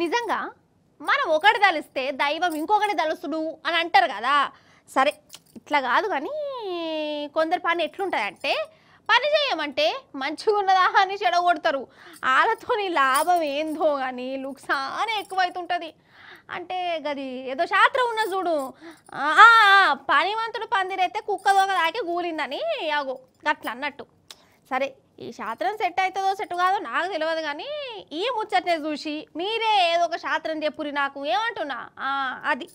నిజంగా మనం ఒకటి తలిస్తే దైవం ఇంకొకటి తలుస్తుడు అని అంటారు కదా. సరే ఇట్లా కాదు కానీ కొందరు పని ఎట్లుంటుందంటే పని చేయమంటే మంచిగా ఉన్నదా అని చెడగొడతారు. వాళ్ళతోని లాభం ఏందో కానీ లుక్సానే ఎక్కువైతుంటుంది. అంటే గది ఏదో శాస్త్రం ఉన్న చూడు, పనివంతుడు పందిరైతే కుక్క దోక దాకి కూలిందని యాగో అట్లా అన్నట్టు. సరే ఈ శాస్త్రం సెట్ అవుతుందో సెట్ కాదో నాకు తెలియదు కానీ ఈ ముచ్చట్నే చూసి మీరే ఏదో ఒక శాస్త్రం చెప్పురి నాకు ఏమంటున్నా. అది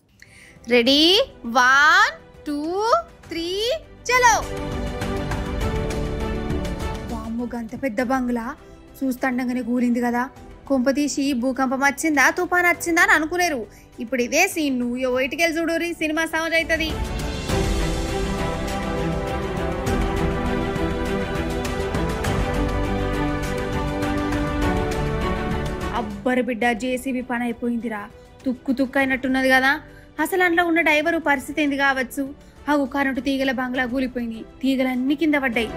రెడీ 1 2 3 చలో. వామ్మో గంత పెద్ద బంగ్లా చూస్తుండగానే కూలింది కదా. కొంపతీసి భూకంపం వచ్చిందా తుఫాన్ వచ్చిందా అని అనుకునేరు. ఇప్పుడు ఇదే సీన్ నువ్వు బయటికెళ్ళి చూడూరి సినిమా సౌండ్ అవుతుంది. అబ్బరు బిడ్డ జేసీబీ పని అయిపోయిందిరా. తుక్కు తుక్కు అయినట్టున్నది కదా. అసలు అందులో ఉన్న డ్రైవరు పరిస్థితి ఏంది కావచ్చు. ఆ కరెంటు తీగల బంగ్లా కూలిపోయింది. తీగలన్నీ కింద పడ్డాయి.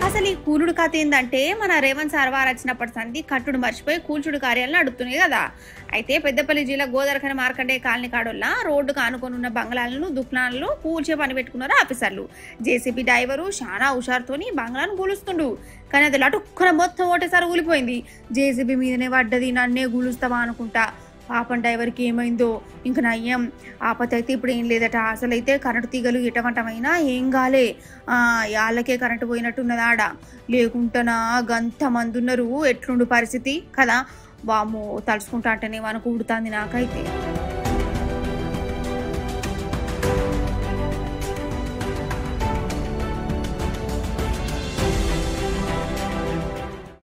అసలు ఈ కూలుడు కథ ఏంటంటే మన రేవంత్ సార్ వారు వచ్చినప్పటి సంది కట్టుడు మర్చిపోయి కూల్చుడు కార్యాలను నడుపుతున్నాయి కదా. అయితే పెద్దపల్లి జిల్లా గోదరఖని మార్కండే కాలనీ కాడోళ్ళ రోడ్డుకు ఆనుకొని ఉన్న బంగ్లాలను దుకాణాలను కూల్చే పని పెట్టుకున్నారు ఆఫీసర్లు. జేసీబీ డ్రైవరు చాలా హుషారుతోని బంగ్లాను కూలుస్తుండు. కానీ అది లటుక్కున మొత్తం ఒకటేసారి కూలిపోయింది. జేసీబీ మీదనే పడ్డది. నన్నే కూలుస్తావా అనుకుంటా. పాపం డ్రైవర్కి ఏమైందో ఇంక నయ్యం. ఆపత అయితే ఇప్పుడు ఏం లేదట. అసలైతే కరెంటు తీగలు ఎటవంటమైనా ఏం కాలే. వాళ్ళకే కరెంటు పోయినట్టున్నది ఆడ. లేకుంటానా గంత మంది ఉన్నారు. ఎట్లుండు పరిస్థితి కదా. వామో తలుచుకుంటా అంటేనే మనకు ఉడుతుంది నాకైతే.